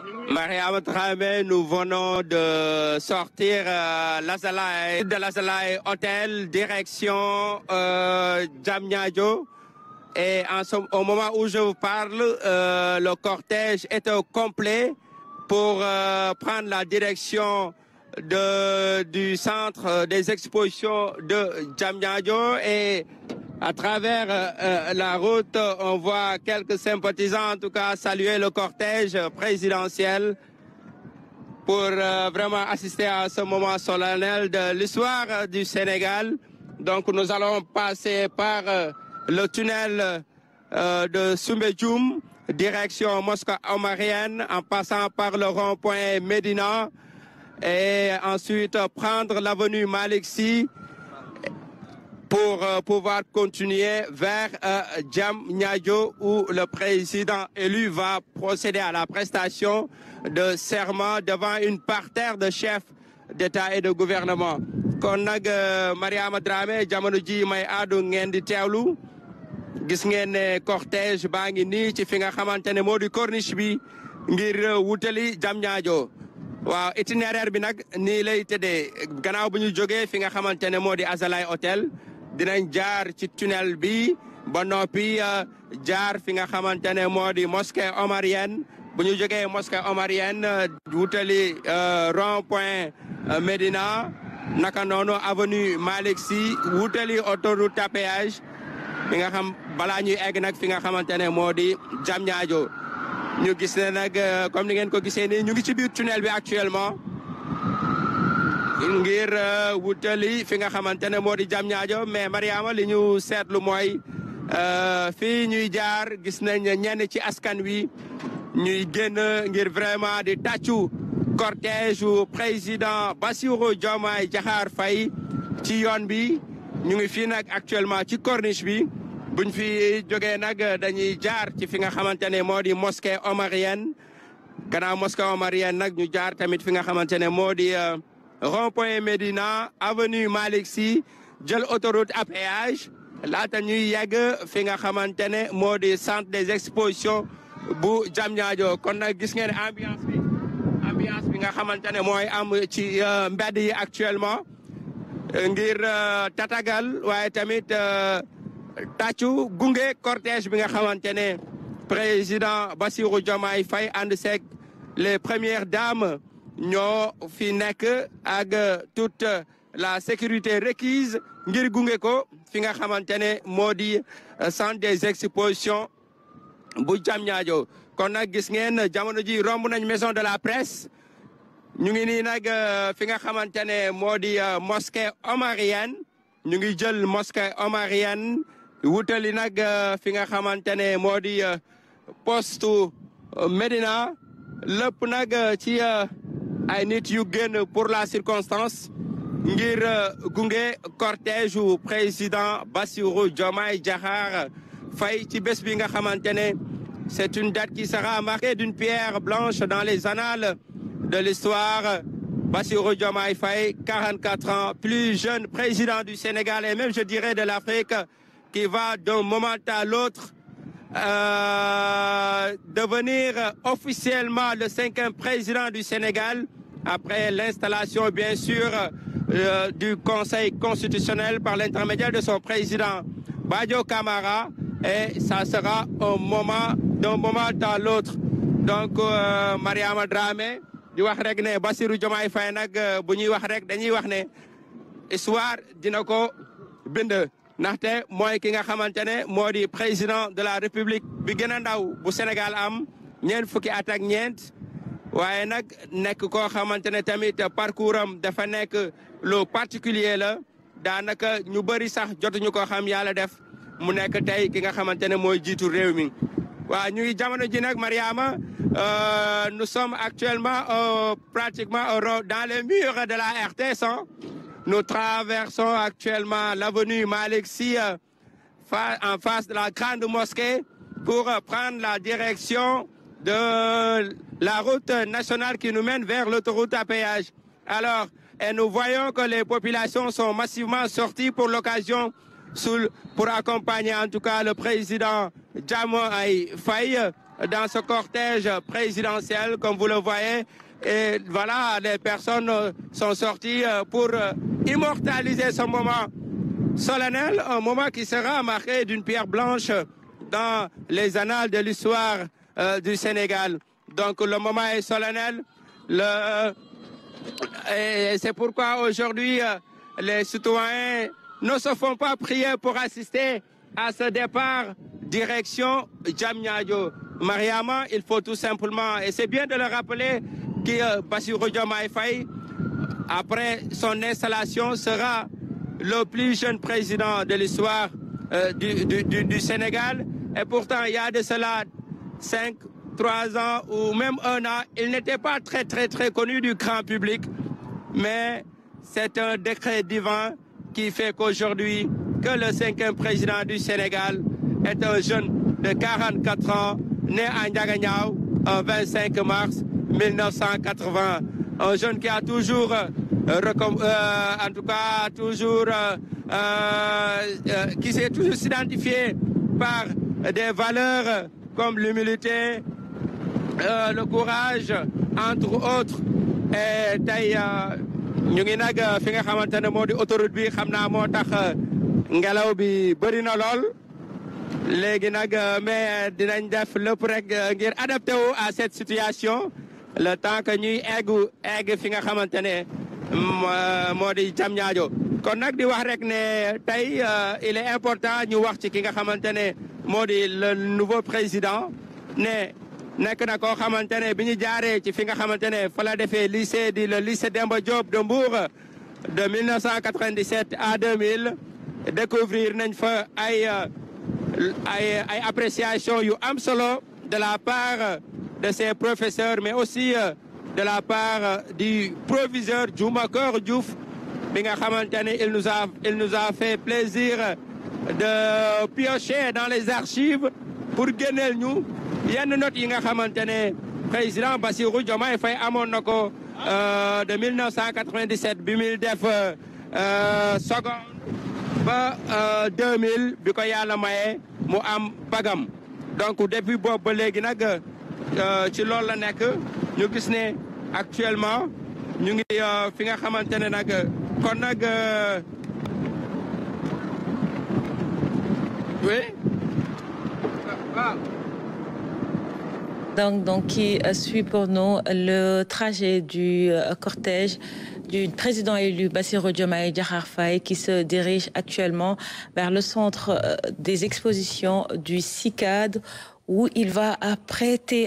Mariama Dramé, nous venons de sortir de l'Azalaï Hôtel, direction Diamniadio. Et au moment où je vous parle, le cortège est au complet pour prendre la direction du centre des expositions de Diamniadio. Et à travers la route, on voit quelques sympathisants, en tout cas, saluer le cortège présidentiel pour vraiment assister à ce moment solennel de l'histoire du Sénégal. Donc, nous allons passer par le tunnel de Soumbédioum, direction Mosquée Omarienne, en passant par le rond-point Médina, et ensuite prendre l'avenue Malick Sy pour pouvoir continuer vers Diamniadio, où le président élu va procéder à la prestation de serment devant une parterre de chefs d'État et de gouvernement. kon nag Mariama Dramé jamono ji may aadu ngeen di teewlu gis ngeen ne cortège baa ngi nii ci fi nga xamante ne moo di corniche bi ngir wutali Diamniadio. waaw itinéraire bi nag nii lay tëddee gannaaw bu ñu jógee fi nga xamante ne moo di Azalaï Hôtel dinañ jaar ci tunnel bi ba noppi jaar fi nga xamante ne moo di mosquée omarienne bu ñu jógee mosquée omarienne wutali rond-point Médina naka noonu avenue Malick Sy wutali autoroute à péage fi nga xam balaa ñuy egg nag fi nga xamante ne moo di Diamniadio. ñu gis ne nag comme ni ngeen ko gisee nii ñu ngi ci biir tunnel bi actuellement ngir wutali fi nga xamante ne moo di Diamniadio. mais Mariama li ñu seetlu mooy fii ñuy jaar gis nañ ñenn ci askan wi ñuy génn ngir vraiment di tàccu cortège u président Bassirou Diomaye Diakhar Faye ci yoon bi. ñu ngi fii nag actuellement ci corniche bi buñ fi jógee nag dañuy jaar ci fi nga xamante ne moo di mosquée omarienne gannaaw mosquée omarienne nag ñu jaar tamit fi nga xamante ne moo di rond-point Médina avenue Malick Sy jël autoroute à péage laata ñuy yegg fi nga xamante ne moo di centre des expositions bu Diamniadio. kon nag gis ngeen ambiance bi nga xamante ne mooy am ci mbedd yi actuellement ngir tatagal waaye tamit tàccu gunge cortège bi nga xamante ne président Bassirou Diomaye Faye ànd seeg les premières dames ñoo fi nekk ak toute la sécurité requise ngir gunge ko fi nga xamante ne moo di centre des expositions bu Diamniadio. kon nag gis ngeen jamono ji romb nañ maison de la presse ñu ngi nii nag fi nga xamante ne moo di mosquée omarienne ñu ngi jël mosquée omarienne wutali nag fi nga xamante ne moo di poste Médina lépp nag ci ay nit yu génn pour la circonstance ngir gunge cortège u président Bassirou Diomaye Diakhar Faye ci bés bi nga xamante ne c'est une date qui sera marquée d'une pierre blanche dans les annales de l'histoire. Bassirou Diomaye Faye, 44 ans, plus jeune président du Sénégal et même je dirais de l'Afrique, qui va d'un moment à l'autre devenir officiellement le 5e président du Sénégal après l'installation bien sûr du Conseil constitutionnel par l'intermédiaire de son président Badio Camara, et ça sera d'un moment à l'autre. Donc Mariama Dramé di wax rek ne Bassirou Diomaye Faye nag bu ñuy wax rek dañuy wax ne histoire dina ko bind ndaxte mooy ki nga xamante ne moo di président de la République bi gën a ndaw bu Sénégal am ñeent fukki at ak ñeent waaye nag nekk koo xamante ne tamit parcours am dafa nekk lu particulier la daanaka ñu bëri sax jotuñu ko xam yàlla def mu nekk tey ki nga xamante ne mooy jiitu réew mi. waaw ñuy jamono ji nag Mariama nous sommes actuellement pratiquement dans les murs de la RTS. Nous traversons actuellement l'avenue Malick Sy en face de la grande mosquée pour prendre la direction de la route nationale qui nous mène vers l'autoroute à péage. Alors, et nous voyons que les populations sont massivement sorties pour l'occasion pour accompagner en tout cas le président Diomaye Faye dans ce cortège présidentiel, comme vous le voyez. Et voilà, les personnes sont sorties pour immortaliser ce moment solennel, un moment qui sera marqué d'une pierre blanche dans les annales de l'histoire du Sénégal. Donc le moment est solennel. Et c'est pourquoi aujourd'hui, les citoyens ne se font pas prier pour assister à ce départ direction Diamniadio. Mariama, il faut tout simplement, et c'est bien de le rappeler, que Bassirou Diomaye Faye, après son installation, sera le plus jeune président de l'histoire du Sénégal. Et pourtant, il y a de cela 3 ans ou même 1 an, il n'était pas très connu du grand public. Mais c'est un décret divin qui fait qu'aujourd'hui, que le 5e président du Sénégal est un jeune de 44 ans, né à Ndiaganiao, le 25 mars 1980. Un jeune qui a toujours, en tout cas, qui s'est toujours identifié par des valeurs comme l'humilité, le courage, entre autres. Et tey ñu ngi nag fi nga xamante ne moo di autoroute bi xam naa moo tax ngelaw bi bëri na lool léegi nag mais dinañ def lépp rek ngir adapté wu à cette situation le temps que ñuy egg fi nga xamante ne moo di Diamniadio kon nag di wax rek ne tey il est important ñu wax ci ki nga xamante ne moo di le nouveau président ne nekk na koo xamante ne bi ñu jaaree ci fi nga xamante ne fa la defee lycée di le lycée Demba Diop de Mbour de 1997 à 2000 découvrir nañ fa ay appréciation yu am solo de la part de ses professeurs mais aussi de la part du proviseur Djoumakor Diouf bi nga xamante ne il nous a fait plaisir de piocher dans les archives pour génneel ñu yenn notes yi nga xamante ne président Bassirou Diomaye Faye amoon na ko de 1997 bi muy def seconde ba 2000 bi ko yàlla maye mu am bagam donc depuis boobu ba léegi nag ci loolu la nekk ñu gis ne actuellement ñu ngi fi nga xamante ne nag kon nag oui waaw. Donc, qui suit pour nous le trajet du cortège du président élu Bassirou Diomaye Diakhar Faye qui se dirige actuellement vers le centre des expositions du CICAD où il va prêter